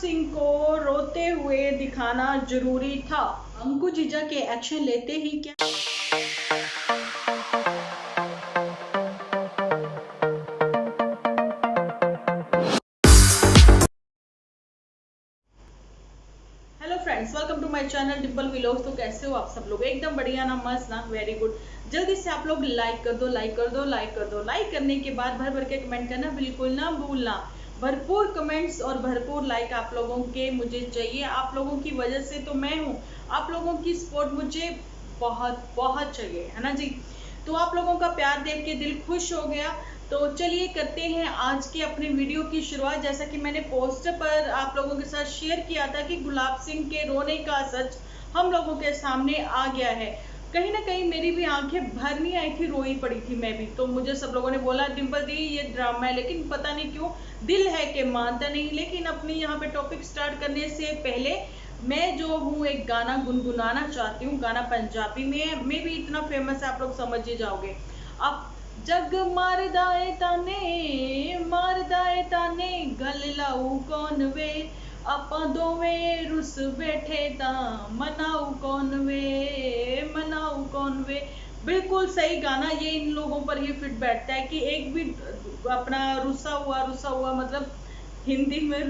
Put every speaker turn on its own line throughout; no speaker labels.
सिंह को रोते हुए दिखाना जरूरी था। अंकु जीजा के एक्शन लेते ही क्या hello friends, welcome to my channel Dimple vlogs. तो कैसे हो आप सब लोग? एकदम बढ़िया ना, मस्त ना, वेरी गुड। जल्दी से आप लोग लाइक कर दो, लाइक कर दो, लाइक कर दो। लाइक करने के बाद भर भर के कमेंट करना बिल्कुल ना भूलना। भरपूर कमेंट्स और भरपूर लाइक आप लोगों के मुझे चाहिए। आप लोगों की वजह से तो मैं हूँ, आप लोगों की सपोर्ट मुझे बहुत बहुत चाहिए, है ना जी। तो आप लोगों का प्यार देख के दिल खुश हो गया। तो चलिए करते हैं आज के अपने वीडियो की शुरुआत। जैसा कि मैंने पोस्ट पर आप लोगों के साथ शेयर किया था कि गुलाब सिंह के रोने का सच हम लोगों के सामने आ गया है। कहीं ना कहीं मेरी भी आंखें भर नहीं आई थी, रोई पड़ी थी मैं भी। तो मुझे सब लोगों ने बोला डिम्पल दी ये ड्रामा है, लेकिन पता नहीं क्यों दिल है कि मानता नहीं। लेकिन अपनी यहाँ पे टॉपिक स्टार्ट करने से पहले मैं जो हूँ एक गाना गुनगुनाना चाहती हूँ। गाना पंजाबी में है, मे भी इतना फेमस है आप लोग समझ ही जाओगे। अब जग मारदा ए ताने गल लाऊ कौन वे, ਆਪਾਂ ਦੋਵੇਂ रुस बैठे ता मनाऊ कौन वे, मनाऊ कौन वे। बिल्कुल सही गाना, ये इन लोगों पर ही फिट बैठता है कि एक भी अपना रुसा हुआ मतलब हिंदी में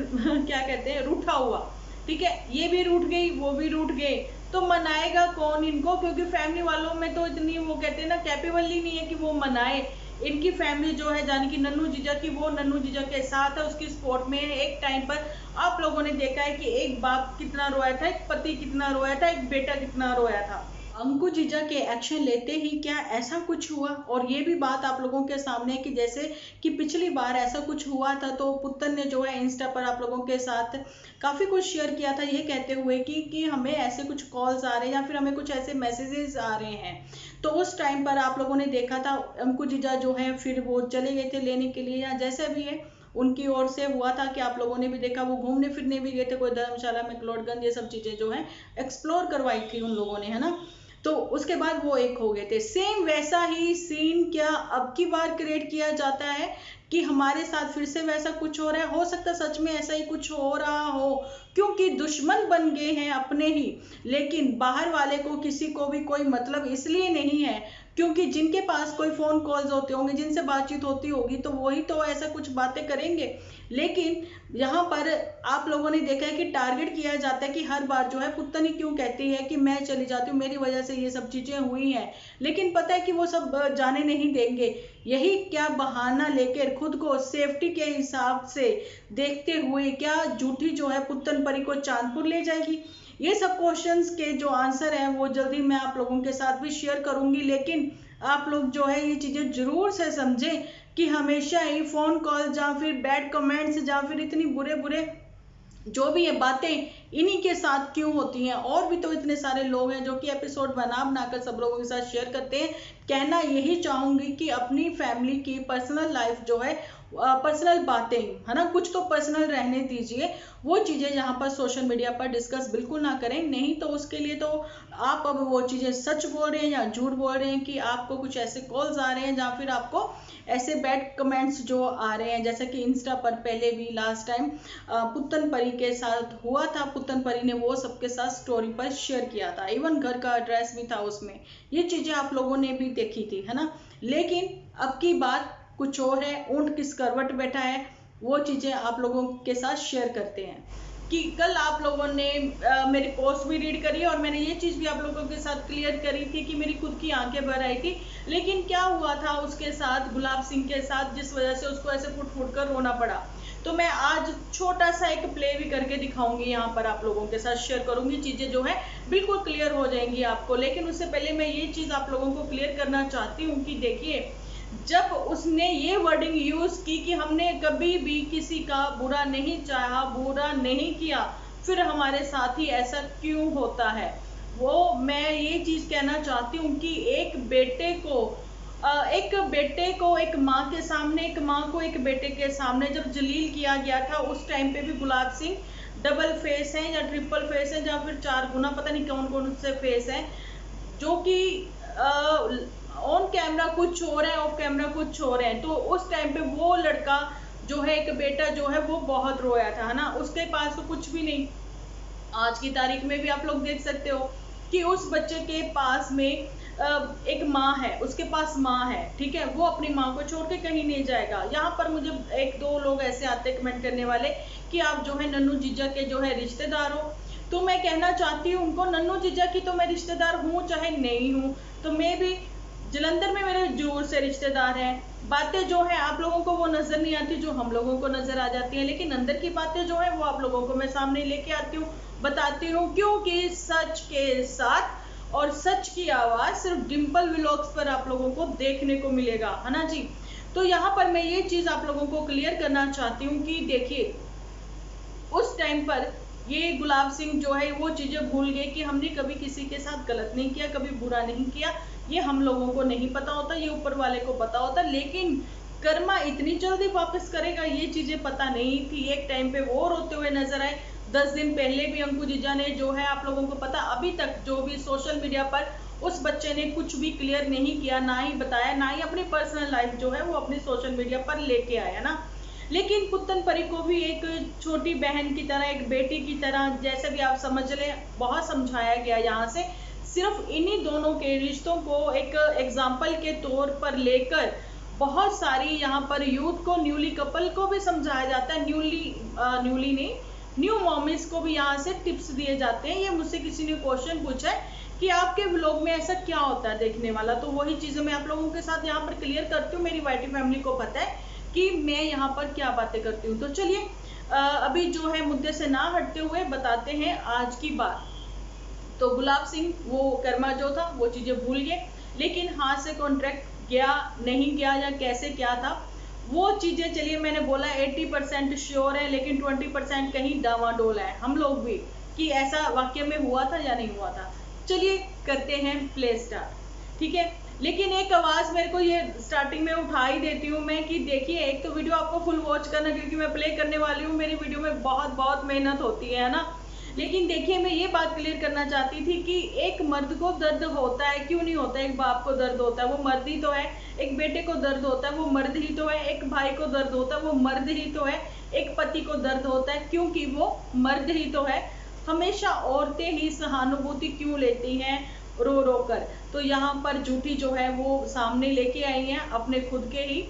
क्या कहते हैं, रूठा हुआ, ठीक है, ये भी रूठ गई वो भी रूठ गए, तो मनाएगा कौन इनको? क्योंकि फैमिली वालों में तो इतनी वो कहते हैं ना कैपेबल ही नहीं है कि वो मनाए। इनकी फैमिली जो है जानी कि नन्नू जीजा की, वो नन्नू जीजा के साथ है, उसकी सपोर्ट में है। एक टाइम पर आप लोगों ने देखा है कि एक बाप कितना रोया था, एक पति कितना रोया था, एक बेटा कितना रोया था। अंकु जीजा के एक्शन लेते ही क्या ऐसा कुछ हुआ? और ये भी बात आप लोगों के सामने है कि जैसे कि पिछली बार ऐसा कुछ हुआ था तो पुत्तन ने जो है इंस्टा पर आप लोगों के साथ काफ़ी कुछ शेयर किया था, ये कहते हुए कि हमें ऐसे कुछ कॉल्स आ रहे हैं या फिर हमें कुछ ऐसे मैसेजेस आ रहे हैं। तो उस टाइम पर आप लोगों ने देखा था अंकु जीजा जो है फिर वो चले गए थे लेने के लिए, या जैसे भी है उनकी ओर से हुआ था कि आप लोगों ने भी देखा वो घूमने फिरने भी गए थे, कोई धर्मशाला में, क्लोडगंज, ये सब चीज़ें जो है एक्सप्लोर करवाई थी उन लोगों ने, है ना। तो उसके बाद वो एक हो गए थे। सेम वैसा ही सीन क्या अब की बार क्रिएट किया जाता है कि हमारे साथ फिर से वैसा कुछ हो रहा है? हो सकता है सच में ऐसा ही कुछ हो रहा हो, क्योंकि दुश्मन बन गए हैं अपने ही। लेकिन बाहर वाले को किसी को भी कोई मतलब इसलिए नहीं है क्योंकि जिनके पास कोई फोन कॉल्स होते होंगे, जिनसे बातचीत होती होगी, तो वही तो ऐसा कुछ बातें करेंगे। लेकिन यहाँ पर आप लोगों ने देखा है कि टारगेट किया जाता है कि हर बार जो है पुत्तनी क्यों कहती है कि मैं चली जाती हूँ, मेरी वजह से ये सब चीजें हुई हैं। लेकिन पता है कि वो सब जाने नहीं देंगे। यही क्या बहाना लेकर खुद को सेफ्टी के हिसाब से देखते हुए क्या झूठी जो है पुत्तन परी को चांदपुर ले जाएगी? ये सब क्वेश्चंस के जो आंसर है वो जल्दी मैं आप लोगों के साथ भी शेयर करूंगी। लेकिन आप लोग जो है ये चीजें जरूर से समझें कि हमेशा ही फोन कॉल या फिर बैड कमेंट्स या फिर इतनी बुरे बुरे जो भी ये बातें इन्हीं के साथ क्यों होती हैं। और भी तो इतने सारे लोग हैं जो कि एपिसोड बना बनाकर सब लोगों के साथ शेयर करते हैं। कहना यही चाहूंगी कि अपनी फैमिली की पर्सनल लाइफ जो है, पर्सनल बातें, है ना, कुछ तो पर्सनल रहने दीजिए। वो चीजें यहाँ पर सोशल मीडिया पर डिस्कस बिल्कुल ना करें, नहीं तो उसके लिए तो आप अब वो चीजें सच बोल रहे हैं या झूठ बोल रहे हैं कि आपको कुछ ऐसे कॉल्स आ रहे हैं या फिर आपको ऐसे बैड कमेंट्स जो आ रहे हैं। जैसे कि इंस्टा पर पहले भी लास्ट टाइम पुत्तन परी के साथ हुआ था, पुत्तन परी ने वो सबके साथ स्टोरी पर शेयर किया था, इवन घर का एड्रेस भी था उसमें। ये चीजें आप लोगों ने भी देखी थी, है ना। लेकिन अब की बात कुछ और है, ऊंट किस करवट बैठा है, वो चीजें आप लोगों के साथ शेयर करते हैं। कि कल आप लोगों ने मेरी पोस्ट भी रीड करी और मैंने ये चीज भी आप लोगों के साथ क्लियर करी थी कि मेरी खुद की आंखें भर आई थी। लेकिन क्या हुआ था उसके साथ, गुलाब सिंह के साथ, जिस वजह से उसको ऐसे फुट फुट कर रोना पड़ा। तो मैं आज छोटा सा एक प्ले भी करके दिखाऊंगी, यहाँ पर आप लोगों के साथ शेयर करूंगी, चीजें जो है बिल्कुल क्लियर हो जाएंगी आपको। लेकिन उससे पहले मैं ये चीज आप लोगों को क्लियर करना चाहती हूँ कि देखिए, जब उसने ये वर्डिंग यूज की कि हमने कभी भी किसी का बुरा नहीं चाहा, बुरा नहीं किया, फिर हमारे साथ ही ऐसा क्यों होता है, वो मैं ये चीज कहना चाहती हूँ कि एक बेटे को एक माँ के सामने, एक माँ को एक बेटे के सामने जब जलील किया गया था, उस टाइम पे भी गुलाब सिंह डबल फेस है या ट्रिपल फेस है या फिर 4 गुना, पता नहीं कौन कौन से फेस है, जो कि ऑन कैमरा कुछ हो रहा है, ऑफ कैमरा कुछ हो रहे हैं। तो उस टाइम पे वो लड़का जो है एक बेटा जो है वो बहुत रोया था, है ना, उसके पास तो कुछ भी नहीं। आज की तारीख में भी आप लोग देख सकते हो कि उस बच्चे के पास में एक माँ है, उसके पास माँ है, ठीक है, वो अपनी माँ को छोड़ के कहीं नहीं जाएगा। यहाँ पर मुझे एक दो लोग ऐसे आते कमेंट करने वाले कि आप जो है नन्नू जीजा के जो है रिश्तेदार हो, तो मैं कहना चाहती हूँ उनको, नन्नू जीजा की तो मैं रिश्तेदार हूँ चाहे नहीं हूँ, तो मैं भी जलंधर में मेरे दूर से रिश्तेदार हैं। बातें जो है आप लोगों को वो नजर नहीं आती जो हम लोगों को नजर आ जाती हैं, लेकिन अंदर की बातें जो है वो आप लोगों को मैं सामने लेके आती हूँ, बताती हूँ, क्योंकि सच के साथ और सच की आवाज सिर्फ डिम्पल व्लॉग्स पर आप लोगों को देखने को मिलेगा, है ना जी। तो यहाँ पर मैं ये चीज आप लोगों को क्लियर करना चाहती हूँ कि देखिए उस टाइम पर ये गुलाब सिंह जो है वो चीजें भूल गए कि हमने कभी किसी के साथ गलत नहीं किया, कभी बुरा नहीं किया, ये हम लोगों को नहीं पता होता, ये ऊपर वाले को पता होता। लेकिन कर्मा इतनी जल्दी वापस करेगा ये चीजें पता नहीं थी। एक टाइम पे वो रोते हुए नजर आए, 10 दिन पहले भी अंकु जीजा ने जो है आप लोगों को पता, अभी तक जो भी सोशल मीडिया पर उस बच्चे ने कुछ भी क्लियर नहीं किया, ना ही बताया, ना ही अपनी पर्सनल लाइफ जो है वो अपनी सोशल मीडिया पर लेके आया ना। लेकिन पुत्तन परी को भी एक छोटी बहन की तरह, एक बेटी की तरह, जैसे भी आप समझ लें, बहुत समझाया गया। यहाँ से सिर्फ इन्हीं दोनों के रिश्तों को एक एग्जाम्पल के तौर पर लेकर बहुत सारी यहाँ पर यूथ को, न्यूली कपल को भी समझाया जाता है, न्यूली नहीं, न्यू मॉमिस को भी यहाँ से टिप्स दिए जाते हैं। ये मुझसे किसी ने क्वेश्चन पूछा है कि आपके व्लॉग में ऐसा क्या होता है देखने वाला, तो वही चीजें मैं आप लोगों के साथ यहाँ पर क्लियर करती हूँ। मेरी वाइटी फैमिली को पता है कि मैं यहाँ पर क्या बातें करती हूँ। तो चलिए अभी जो है मुद्दे से ना हटते हुए बताते हैं आज की बात। तो गुलाब सिंह वो कर्मा जो था वो चीजें भूल गए, लेकिन हाथ से कॉन्ट्रैक्ट गया नहीं गया या कैसे क्या था वो चीजें, चलिए मैंने बोला 80% श्योर है, लेकिन 20% कहीं डावाडोल है हम लोग भी कि ऐसा वाक्य में हुआ था या नहीं हुआ था। चलिए करते हैं प्ले स्टार्ट, ठीक है। लेकिन एक आवाज मेरे को ये स्टार्टिंग में उठा ही देती हूँ मैं कि देखिए, एक तो वीडियो आपको फुल वॉच करना, क्योंकि मैं प्ले करने वाली हूँ, मेरी वीडियो में बहुत बहुत मेहनत होती है ना। लेकिन देखिए मैं ये बात क्लियर करना चाहती थी कि एक मर्द को दर्द होता है, क्यों नहीं होता, एक बाप को दर्द होता है वो मर्द ही तो है, एक बेटे को दर्द होता है वो मर्द ही तो है, एक भाई को दर्द होता है वो मर्द ही तो है, एक पति को दर्द होता है क्योंकि वो मर्द ही तो है। हमेशा औरतें ही सहानुभूति क्यों लेती हैं रो रो कर। तो यहाँ पर झूठी जो है वो सामने लेके आई हैं अपने खुद के ही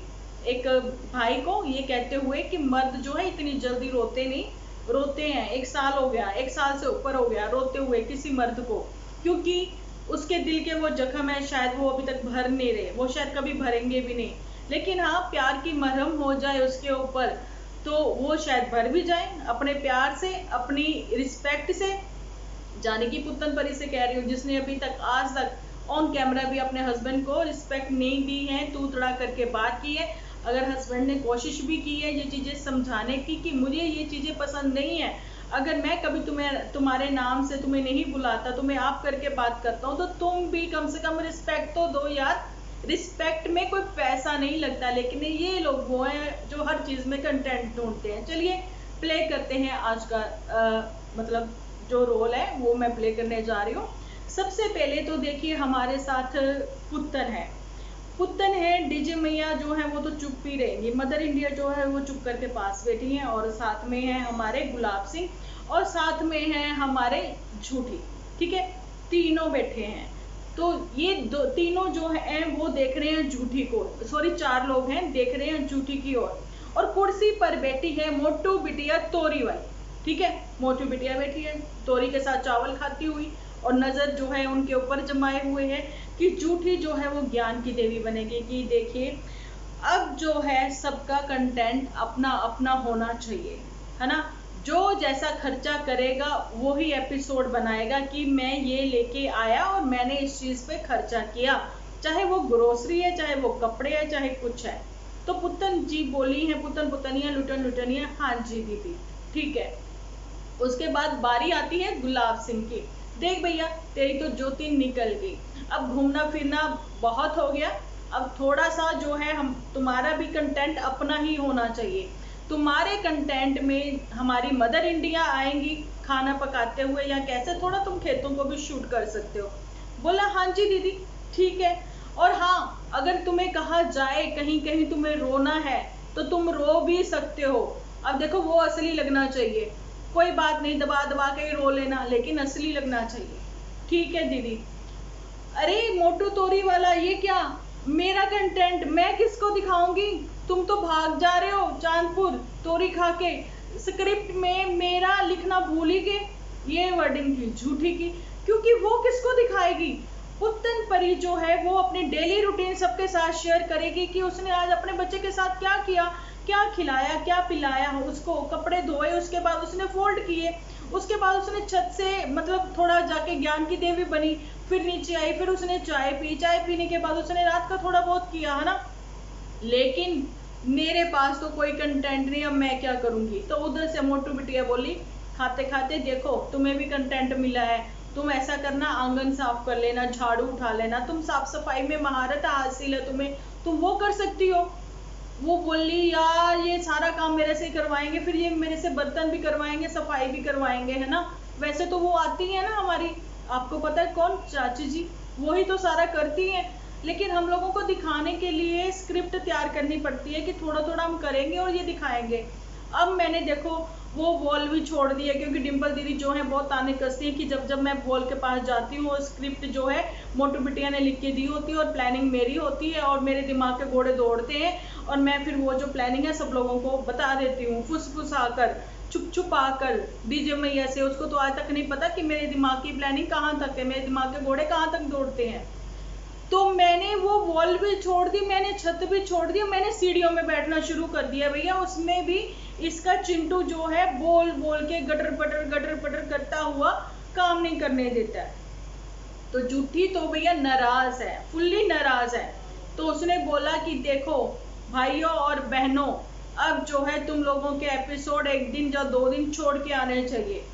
एक भाई को, ये कहते हुए कि मर्द जो है इतनी जल्दी रोते नहीं, रोते हैं 1 साल हो गया, 1 साल से ऊपर हो गया रोते हुए किसी मर्द को, क्योंकि उसके दिल के वो जख्म है, शायद वो अभी तक भर नहीं रहे, वो शायद कभी भरेंगे भी नहीं। लेकिन हाँ, प्यार की मरहम हो जाए उसके ऊपर तो वो शायद भर भी जाए अपने प्यार से, अपनी रिस्पेक्ट से। जाने की पुत्तन परी से कह रही हूँ, जिसने अभी तक आज तक ऑन कैमरा भी अपने हस्बैंड को रिस्पेक्ट नहीं दी है, तू तड़ा करके बात की है। अगर हस्बैंड ने कोशिश भी की है ये चीजें समझाने की कि मुझे ये चीजें पसंद नहीं है, अगर मैं कभी तुम्हारे नाम से तुम्हें नहीं बुलाता, तुम्हें आप करके बात करता हूँ, तो तुम भी कम से कम रिस्पेक्ट तो दो यार। रिस्पेक्ट में कोई पैसा नहीं लगता, लेकिन ये लोग वो हैं जो हर चीज में कंटेंट ढूंढते हैं। चलिए प्ले करते हैं आज का मतलब जो रोल है वो मैं प्ले करने जा रही हूँ। सबसे पहले तो देखिए हमारे साथ पुत्तन है, पुत्तन है, डीजे मैया जो है वो तो चुप ही रहेंगी, मदर इंडिया जो है वो चुप करके पास बैठी हैं, और साथ में है हमारे गुलाब सिंह और साथ में है हमारे झूठी, ठीक है, तीनों बैठे हैं। तो ये तीनों जो है वो देख रहे हैं झूठी को, सॉरी 4 लोग हैं देख रहे हैं झूठी की ओर, और कुर्सी पर बैठी है मोटू बिटिया तोरी वाली, ठीक है, मोटू बिटिया बैठी है तोरी के साथ चावल खाती हुई, और नजर जो है उनके ऊपर जमाए हुए हैं कि झूठी जो है वो ज्ञान की देवी बनेगी। कि देखिए अब जो है सबका कंटेंट अपना अपना होना चाहिए, है ना, जो जैसा खर्चा करेगा वो ही एपिसोड बनाएगा कि मैं ये लेके आया और मैंने इस चीज पे खर्चा किया, चाहे वो ग्रोसरी है, चाहे वो कपड़े है, चाहे कुछ है। तो पुत्तन जी बोली है, पुत्तन पुतनिया लुटन लुटनिया, हाँ जी दीदी, ठीक है। उसके बाद बारी आती है गुलाब सिंह की, देख भैया तेरी तो ज्योति निकल गई, अब घूमना फिरना बहुत हो गया, अब थोड़ा सा जो है हम तुम्हारा भी कंटेंट अपना ही होना चाहिए। तुम्हारे कंटेंट में हमारी मदर इंडिया आएंगी खाना पकाते हुए या कैसे, थोड़ा तुम खेतों को भी शूट कर सकते हो। बोला हाँ जी दीदी ठीक है। और हाँ, अगर तुम्हें कहा जाए कहीं कहीं तुम्हें रोना है तो तुम रो भी सकते हो। अब देखो वो असली लगना चाहिए, कोई बात नहीं दबा दबा के रो लेना, लेकिन असली लगना चाहिए। ठीक है दीदी। अरे मोटू तोरी वाला ये क्या, मेरा कंटेंट मैं किसको दिखाऊंगी? तुम तो भाग जा रहे हो चांदपुर तोरी खा के, स्क्रिप्ट में मेरा लिखना भूल ही गए। ये वर्डिंग थी झूठी की, क्योंकि वो किसको दिखाएगी? पुत्तन परी जो है वो अपनी डेली रूटीन सबके साथ शेयर करेगी कि उसने आज अपने बच्चे के साथ क्या किया, क्या खिलाया, क्या पिलाया, उसको कपड़े धोए, उसके बाद उसने फोल्ड किए, उसके बाद उसने छत से मतलब थोड़ा जाके ज्ञान की देवी बनी, फिर नीचे आई, फिर उसने चाय पी, चाय पीने के बाद उसने रात का थोड़ा बहुत किया, है ना। लेकिन मेरे पास तो कोई कंटेंट नहीं, अब मैं क्या करूंगी? तो उधर से मोटू बिटिया बोली खाते खाते, देखो तुम्हें भी कंटेंट मिला है, तुम ऐसा करना आंगन साफ कर लेना, झाड़ू उठा लेना, तुम साफ सफाई में महारत हासिल है तुम्हें, तुम वो कर सकती हो। वो बोली यार ये सारा काम मेरे से करवाएंगे, फिर ये मेरे से बर्तन भी करवाएंगे, सफाई भी करवाएंगे, है ना। वैसे तो वो आती है ना हमारी, आपको पता है कौन, चाची जी, वही तो सारा करती है। लेकिन हम लोगों को दिखाने के लिए स्क्रिप्ट तैयार करनी पड़ती है कि थोड़ा थोड़ा हम करेंगे और ये दिखाएंगे। अब मैंने देखो वो वॉल भी छोड़ दी है, क्योंकि डिम्पल दीदी जो है बहुत ताने कसती है कि जब जब मैं वॉल के पास जाती हूँ, स्क्रिप्ट जो है मोटू बिटिया ने लिख के दी होती है और प्लानिंग मेरी होती है और मेरे दिमाग के घोड़े दौड़ते हैं, और मैं फिर वो जो प्लानिंग है सब लोगों को बता देती हूँ, फुसफुसा कर, छुप छुपा कर। डीजे मैया से उसको तो आज तक नहीं पता कि मेरे दिमाग की प्लानिंग कहाँ तक है, मेरे दिमाग के घोड़े कहाँ तक दौड़ते हैं। तो मैंने वो वॉल भी छोड़ दी, मैंने छत भी छोड़ दी, मैंने सीढ़ियों में बैठना शुरू कर दिया भैया। उसमें भी इसका चिंटू जो है बोल बोल के गटर पटर करता हुआ काम नहीं करने देता है। तो जूठी तो भैया नाराज है, फुल्ली नाराज है। तो उसने बोला कि देखो भाइयों और बहनों, अब जो है तुम लोगों के एपिसोड एक दिन या 2 दिन छोड़ के आने चाहिए।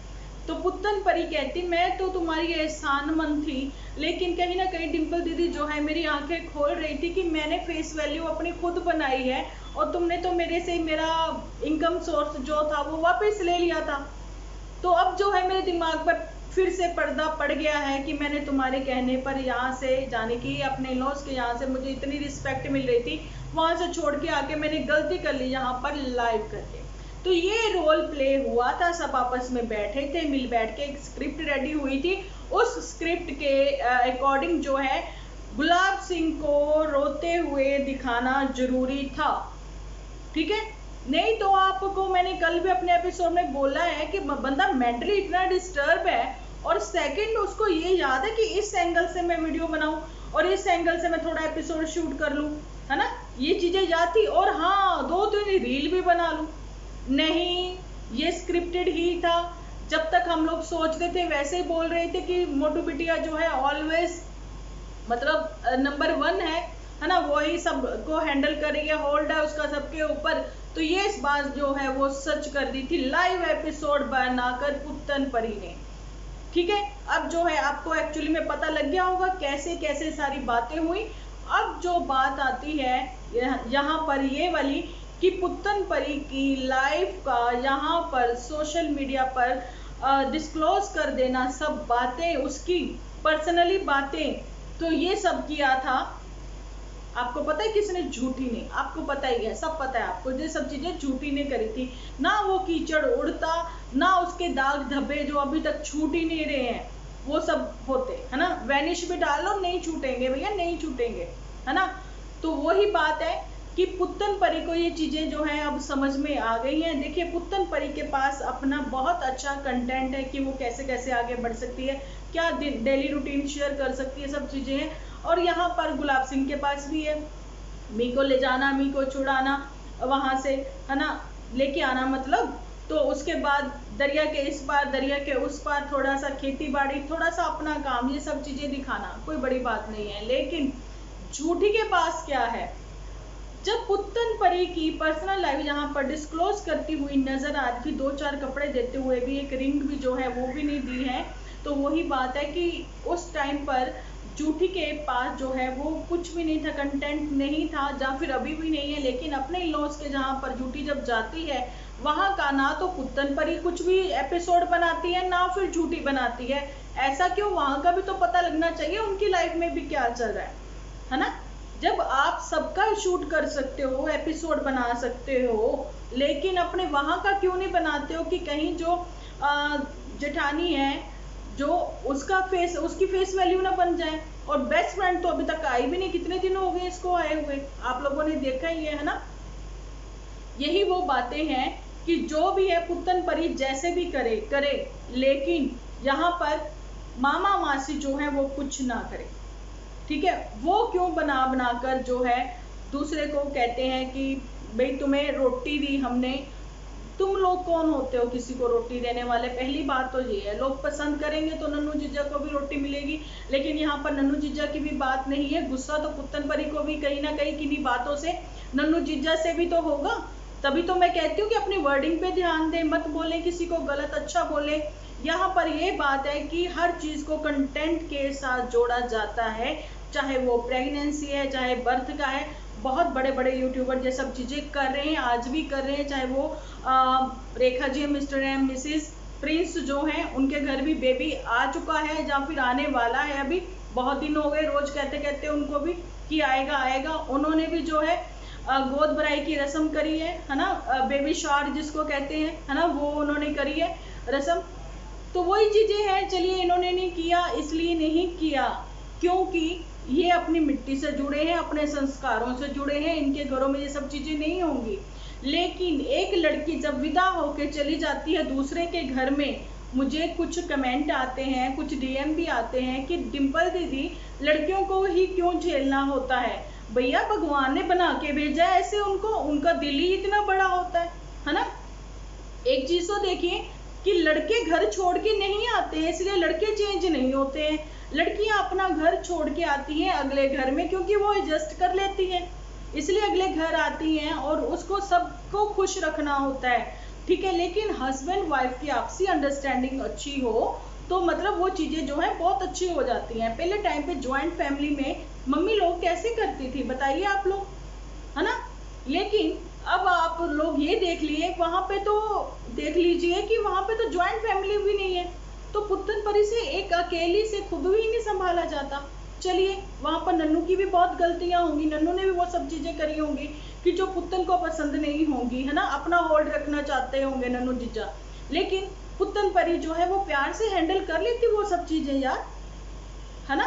तो पुत्तन परी कहती मैं तो तुम्हारी एहसानमंद थी, लेकिन कहीं ना कहीं डिम्पल दीदी जो है मेरी आंखें खोल रही थी कि मैंने फेस वैल्यू अपनी खुद बनाई है, और तुमने तो मेरे से मेरा इनकम सोर्स जो था वो वापस ले लिया था। तो अब जो है मेरे दिमाग पर फिर से पर्दा पड़ गया है कि मैंने तुम्हारे कहने पर यहाँ से जाने की, अपने लॉस के यहाँ से मुझे इतनी रिस्पेक्ट मिल रही थी, वहां से छोड़ के आके मैंने गलती कर ली यहाँ पर लाइव करके। तो ये रोल प्ले हुआ था, सब आपस में बैठे थे, मिल बैठ के एक स्क्रिप्ट रेडी हुई थी। उस स्क्रिप्ट के अकॉर्डिंग जो है गुलाब सिंह को रोते हुए दिखाना जरूरी था, ठीक है। नहीं तो आपको मैंने कल भी अपने एपिसोड में बोला है कि बंदा मेंटली इतना डिस्टर्ब है, और सेकंड उसको ये याद है कि इस एंगल से मैं वीडियो बनाऊं और इस एंगल से मैं थोड़ा एपिसोड शूट कर लूं, है ना, ये चीजें याद थी। और हाँ 2-3 रील भी बना लूं। नहीं, ये स्क्रिप्टेड ही था। जब तक हम लोग सोचते थे वैसे ही बोल रहे थे कि मोटू बिटिया जो है ऑलवेज मतलब नंबर 1 है ना, वही सब को हैंडल करेगी, होल्ड है उसका सबके ऊपर। तो ये इस बात जो है वो सच कर दी थी लाइव एपिसोड बनाकर पुत्तन परी ने, ठीक है। अब जो है आपको एक्चुअली में पता लग गया होगा कैसे कैसे सारी बातें हुई। अब जो बात आती है यहाँ पर ये वाली कि पुत्तन परी की लाइफ का यहाँ पर सोशल मीडिया पर डिस्क्लोज कर देना सब बातें, उसकी पर्सनली बातें, तो ये सब किया था। आपको पता है किसने? झूठी ने। आपको पता ही है, सब पता है आपको, ये सब चीजें झूठी ने करी थी। ना वो कीचड़ उड़ता, ना उसके दाग धब्बे जो अभी तक छूट ही नहीं रहे हैं वो सब होते, है ना। वैनिश भी डालो, नहीं छूटेंगे भैया, नहीं छूटेंगे, है ना। तो वही बात है कि पुत्तन परी को ये चीजें जो है अब समझ में आ गई हैं। देखिए पुत्तन परी के पास अपना बहुत अच्छा कंटेंट है कि वो कैसे कैसे आगे बढ़ सकती है, क्या डेली रूटीन शेयर कर सकती है, सब चीजें हैं। और यहाँ पर गुलाब सिंह के पास भी है, मी को ले जाना, मी को छुड़ाना वहां से, है ना, लेके आना मतलब। तो उसके बाद दरिया के इस पार दरिया के उस पार थोड़ा सा खेती बाड़ी, थोड़ा सा अपना काम, ये सब चीजें दिखाना कोई बड़ी बात नहीं है। लेकिन झूठी के पास क्या है? जब पुत्तन परी की पर्सनल लाइफ यहाँ पर डिस्क्लोज करती हुई नजर आ रही थी, 2-4 कपड़े देते हुए भी, एक रिंग भी जो है वो भी नहीं दी है। तो वही बात है कि उस टाइम पर झूठी के पास जो है वो कुछ भी नहीं था, कंटेंट नहीं था, या फिर अभी भी नहीं है। लेकिन अपने लॉस के जहाँ पर झूठी जब जाती है वहां का ना तो पुत्तन परी कुछ भी एपिसोड बनाती है, ना फिर झूठी बनाती है। ऐसा क्यों? वहां का भी तो पता लगना चाहिए उनकी लाइफ में भी क्या चल रहा है ना। जब आप सबका शूट कर सकते हो, एपिसोड बना सकते हो, लेकिन अपने वहां का क्यों नहीं बनाते हो कि कहीं जो जेठानी है जो उसकी फेस वैल्यू ना बन जाए। और बेस्ट फ्रेंड तो अभी तक आई भी नहीं, कितने दिन हो गए इसको आए हुए, आप लोगों ने देखा ही है ना। यही वो बातें हैं कि जो भी है पुत्तन परी जैसे भी करे करे, लेकिन यहाँ पर मामा मासी जो है वो कुछ ना करे, ठीक है। वो क्यों बना बनाकर जो है दूसरे को कहते हैं कि भाई तुम्हें रोटी दी हमने, तुम लोग कौन होते हो किसी को रोटी देने वाले। पहली बात तो ये है, लोग पसंद करेंगे तो नन्नू जीजा को भी रोटी मिलेगी, लेकिन यहाँ पर नन्नू जीजा की भी बात नहीं है। गुस्सा तो पुत्तन परी को भी कहीं ना कहीं किन्हीं बातों से नन्नू जीजा से भी तो होगा। तभी तो मैं कहती हूँ कि अपनी वर्डिंग पे ध्यान दे, मत बोले किसी को गलत, अच्छा बोले। यहाँ पर ये बात है कि हर चीज को कंटेंट के साथ जोड़ा जाता है, चाहे वो प्रेगनेंसी है, चाहे बर्थ का है। बहुत बड़े बड़े यूट्यूबर ये सब चीजें कर रहे हैं, आज भी कर रहे हैं, चाहे वो Rekha ji, mister M, Mrs Prince जो हैं, उनके घर भी बेबी आ चुका है या फिर आने वाला है। अभी बहुत दिन हो गए रोज कहते कहते उनको भी कि आएगा आएगा। उन्होंने भी जो है गोद भराई की रस्म करी है ना, बेबी शावर जिसको कहते हैं, है ना, वो उन्होंने करी है रस्म। तो वही चीजें हैं। चलिए, इन्होंने नहीं किया इसलिए नहीं किया क्योंकि ये अपनी मिट्टी से जुड़े हैं, अपने संस्कारों से जुड़े हैं, इनके घरों में ये सब चीजें नहीं होंगी। लेकिन एक लड़की जब विदा होके चली जाती है दूसरे के घर में, मुझे कुछ कमेंट आते हैं, कुछ डीएम भी आते हैं कि डिंपल दीदी लड़कियों को ही क्यों झेलना होता है। भैया भगवान ने बना के भेजा है ऐसे उनको, उनका दिल ही इतना बड़ा होता है ना। एक चीज तो देखिए कि लड़के घर छोड़ के नहीं आते हैं इसलिए लड़के चेंज नहीं होते हैं। लड़कियां अपना घर छोड़ के आती हैं अगले घर में क्योंकि वो एडजस्ट कर लेती हैं, इसलिए अगले घर आती हैं और उसको सबको खुश रखना होता है, ठीक है। लेकिन हस्बैंड वाइफ की आपसी अंडरस्टैंडिंग अच्छी हो तो मतलब वो चीजें जो है बहुत अच्छी हो जाती हैं। पहले टाइम पे ज्वाइंट फैमिली में मम्मी लोग कैसे करती थी बताइए आप लोग, है ना। लेकिन अब आप लोग ये देख लिए वहां पे, तो देख लीजिए कि वहां पे तो ज्वाइंट फैमिली भी नहीं है, तो पुत्तन परी से एक अकेली से खुद ही नहीं संभाला जाता। चलिए, वहां पर नन्नू की भी बहुत गलतियां होंगी, नन्नू ने भी वो सब चीजें करी होंगी कि जो पुत्तन को पसंद नहीं होंगी, है ना, अपना होल्ड रखना चाहते होंगे नन्नू जीजा। लेकिन पुत्तन परी जो है वो प्यार से हैंडल कर लेती वो सब चीजें यार, है ना।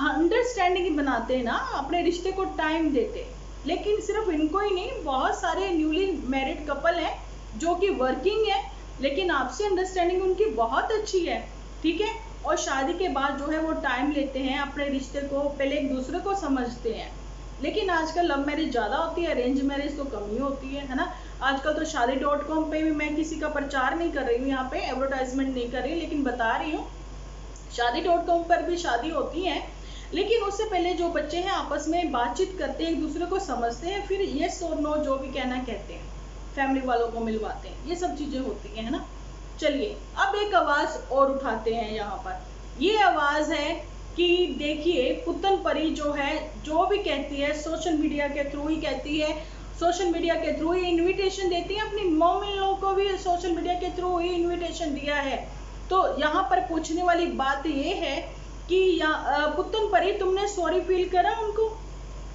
अंडरस्टैंडिंग बनाते ना, अपने रिश्ते को टाइम देते। लेकिन सिर्फ इनको ही नहीं, बहुत सारे न्यूली मैरिड कपल हैं जो कि वर्किंग है लेकिन आपसी अंडरस्टैंडिंग उनकी बहुत अच्छी है, ठीक है। और शादी के बाद जो है वो टाइम लेते हैं अपने रिश्ते को, पहले एक दूसरे को समझते हैं। लेकिन आजकल लव मैरिज ज़्यादा होती है, अरेंज मैरिज तो कम ही होती है ना। आजकल तो शादी.com पे भी, मैं किसी का प्रचार नहीं कर रही हूँ, यहाँ पे एडवर्टाइजमेंट नहीं कर रही, लेकिन बता रही हूँ शादी.com पर भी शादी होती है। लेकिन उससे पहले जो बच्चे हैं आपस में बातचीत करते हैं, एक दूसरे को समझते हैं, फिर येस और नो जो भी कहना कहते हैं, फैमिली वालों को मिलवाते हैं, ये सब चीजें होती है ना। चलिए, अब एक आवाज और उठाते हैं यहाँ पर। ये आवाज है कि देखिए पुत्तन परी जो है जो भी कहती है सोशल मीडिया के थ्रू ही कहती है, सोशल मीडिया के थ्रू ही इनविटेशन देती है, अपनी मॉम इन लोगों को भी सोशल मीडिया के थ्रू ही इनविटेशन दिया है। तो यहाँ पर पूछने वाली बात ये है कि पुत्तन परी तुमने सॉरी फील करा उनको,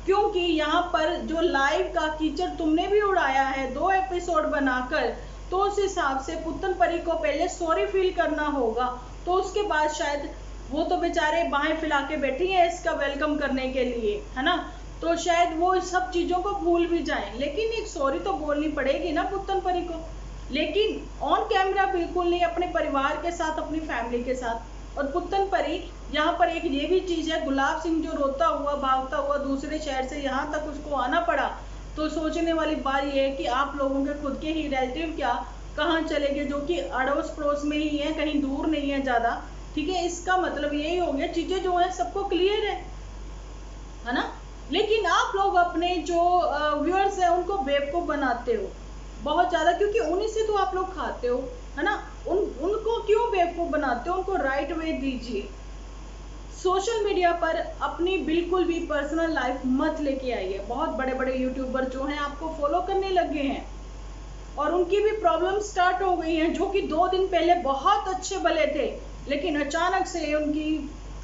क्योंकि यहाँ पर जो लाइव का कीचड़ तुमने भी उड़ाया है 2 एपिसोड बनाकर, तो उस हिसाब से पुत्तन परी को पहले सॉरी फील करना होगा। तो उसके बाद शायद वो तो बेचारे बाहें फैला के बैठी हैं इसका वेलकम करने के लिए, है ना, तो शायद वो इस सब चीजों को भूल भी जाएं। लेकिन एक सॉरी तो बोलनी पड़ेगी ना पुत्तन परी को, लेकिन ऑन कैमरा बिल्कुल नहीं, अपने परिवार के साथ, अपनी फैमिली के साथ। और पुत्तन परी यहाँ पर एक ये भी चीज है, गुलाब सिंह जो रोता हुआ भागता हुआ दूसरे शहर से यहाँ तक उसको आना पड़ा, तो सोचने वाली बात ये है कि आप लोगों के खुद के ही रिलेटिव क्या कहाँ चले गए, जो कि अड़ोस पड़ोस में ही है, कहीं दूर नहीं है ज्यादा, ठीक है। इसका मतलब यही हो गया, चीजें जो है सबको क्लियर है ना। लेकिन आप लोग अपने जो व्यूअर्स हैं उनको बेवकूफ बनाते हो बहुत ज्यादा, क्योंकि उन्हीं से तो आप लोग खाते हो, है ना। उनको क्यों बेवकूफ बनाते हो, उनको राइट वे दीजिए। सोशल मीडिया पर अपनी बिल्कुल भी पर्सनल लाइफ मत लेके आइए। बहुत बड़े बड़े यूट्यूबर जो हैं आपको फॉलो करने लगे हैं और उनकी भी प्रॉब्लम स्टार्ट हो गई हैं, जो कि 2 दिन पहले बहुत अच्छे भले थे, लेकिन अचानक से उनकी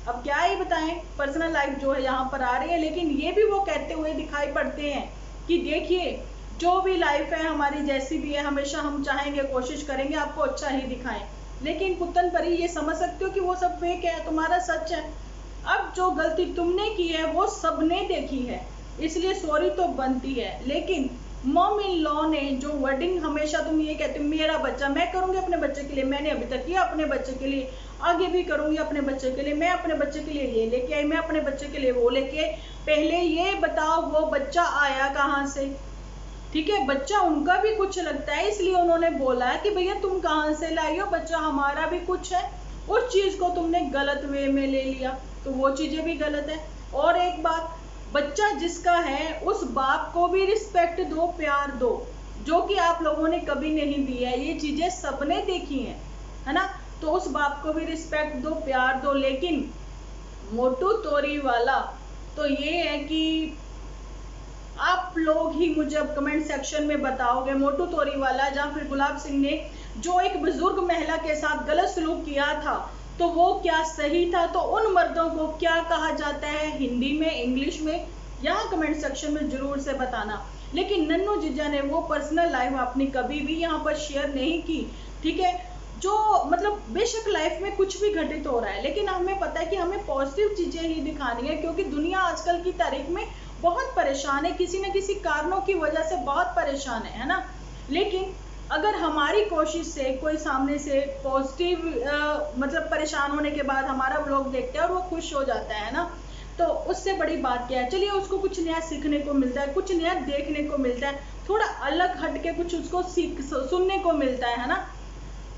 अब क्या ही बताएं, पर्सनल लाइफ जो है यहाँ पर आ रही है, लेकिन ये भी वो कहते हुए दिखाई पड़ते हैं कि देखिए जो भी लाइफ है हमारी जैसी भी है, हमेशा हम चाहेंगे, कोशिश करेंगे आपको अच्छा ही दिखाएं। लेकिन पुतन परी ये समझ सकते हो कि वो सब फेक है, तुम्हारा सच है। अब जो गलती तुमने की है वो सबने देखी है, इसलिए सॉरी तो बनती है। लेकिन मॉम इन लॉ ने जो वर्डिंग, हमेशा तुम ये कहते हो मेरा बच्चा, मैं करूंगी अपने बच्चे के लिए, मैंने अभी तक किया अपने बच्चे के लिए, आगे भी करूंगी अपने बच्चे के लिए, मैं अपने बच्चे के लिए ये लेके आई, मैं अपने बच्चे के लिए वो लेके आई। पहले ये बताओ वो बच्चा आया कहाँ से? ठीक है, बच्चा उनका भी कुछ लगता है, इसलिए उन्होंने बोला है कि भैया तुम कहाँ से लाई हो, बच्चा हमारा भी कुछ है। उस चीज को तुमने गलत वे में ले लिया तो वो चीजें भी गलत है। और एक बात, बच्चा जिसका है उस बाप को भी रिस्पेक्ट दो, प्यार दो, जो कि आप लोगों ने कभी नहीं दिया है। ये चीजें सबने देखी हैं, है ना? तो उस बाप को भी रिस्पेक्ट दो, प्यार दो। लेकिन मोटू तोरी वाला तो ये है कि आप लोग ही मुझे अब कमेंट सेक्शन में बताओगे, मोटू तोरी वाला या फिर गुलाब सिंह ने जो एक बुजुर्ग महिला के साथ गलत सलूक किया था तो वो क्या सही था? तो उन मर्दों को क्या कहा जाता है हिंदी में, इंग्लिश में? यहाँ कमेंट सेक्शन में जरूर से बताना। लेकिन नन्नू जीजा ने वो पर्सनल लाइफ अपनी कभी भी यहाँ पर शेयर नहीं की, ठीक है? जो मतलब बेशक लाइफ में कुछ भी घटित हो रहा है, लेकिन हमें पता है कि हमें पॉजिटिव चीजें ही दिखानी है, क्योंकि दुनिया आजकल की तारीख में बहुत परेशान है, किसी न किसी कारणों की वजह से बहुत परेशान है ना? लेकिन अगर हमारी कोशिश से कोई सामने से पॉजिटिव मतलब परेशान होने के बाद हमारा व्लॉग देखते हैं और वो खुश हो जाता है ना, तो उससे बड़ी बात क्या है? चलिए उसको कुछ नया सीखने को मिलता है, कुछ नया देखने को मिलता है, थोड़ा अलग हटके कुछ उसको सुनने को मिलता है ना?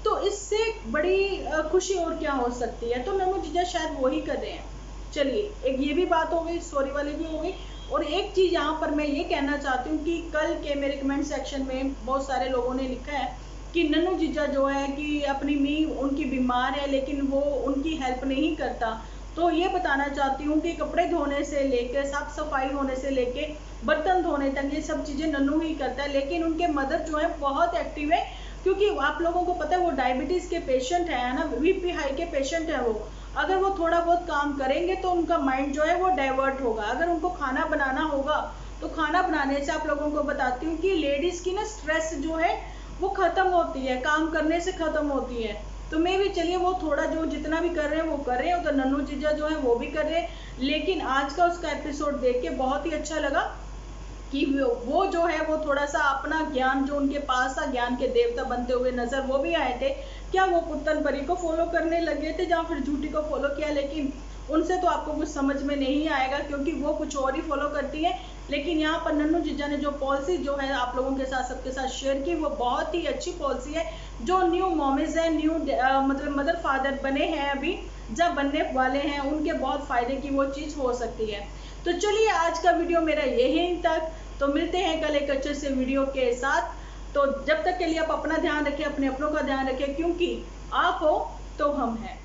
तो इससे बड़ी खुशी और क्या हो सकती है? तो नन्नू जीजा शायद वही कर रहे हैं। चलिए, एक ये भी बात हो गई, सॉरी वाली भी हो गई। और एक चीज यहाँ पर मैं ये कहना चाहती हूँ कि कल के मेरे कमेंट सेक्शन में बहुत सारे लोगों ने लिखा है कि नन्नू जीजा जो है कि अपनी मी उनकी बीमार है लेकिन वो उनकी हेल्प नहीं करता। तो ये बताना चाहती हूँ कि कपड़े धोने से लेकर, साफ सफाई होने से लेके, बर्तन धोने तक ये सब चीजें नन्नू ही करता है। लेकिन उनके मदर जो है बहुत एक्टिव है, क्योंकि आप लोगों को पता है वो डायबिटीज के पेशेंट है ना, बीपी हाई के पेशेंट है वो। अगर वो थोड़ा बहुत काम करेंगे तो उनका माइंड जो है वो डाइवर्ट होगा। अगर उनको खाना बनाना होगा तो खाना बनाने से आप लोगों को बताती हूँ कि लेडीज की ना स्ट्रेस जो है वो खत्म होती है, काम करने से खत्म होती है। तो मैं भी चलिए वो थोड़ा जो जितना भी कर रहे हैं वो कर रहे हैं, तो नन्नू जीजा जो है वो भी कर रहे हैं। लेकिन आज का उसका एपिसोड देख के बहुत ही अच्छा लगा कि वो जो है वो थोड़ा सा अपना ज्ञान जो उनके पास था, ज्ञान के देवता बनते हुए नजर वो भी आए थे। क्या वो पुत्तन परी को फॉलो करने लगे थे या फिर झूठी को फॉलो किया? लेकिन उनसे तो आपको कुछ समझ में नहीं आएगा, क्योंकि वो कुछ और ही फॉलो करती है। लेकिन यहाँ पर नन्नू जीजा ने जो पॉलिसी जो है आप लोगों के साथ, सबके साथ शेयर की, वो बहुत ही अच्छी पॉलिसी है। जो न्यू मॉमिज है, न्यू मतलब मदर फादर बने हैं, अभी जब बनने वाले हैं, उनके बहुत फायदे की वो चीज हो सकती है। तो चलिए आज का वीडियो मेरा यहीं तक, तो मिलते हैं कल एक अच्छे से वीडियो के साथ। तो जब तक के लिए आप अपना ध्यान रखें, अपने अपनों का ध्यान रखें, क्योंकि आप हो तो हम हैं।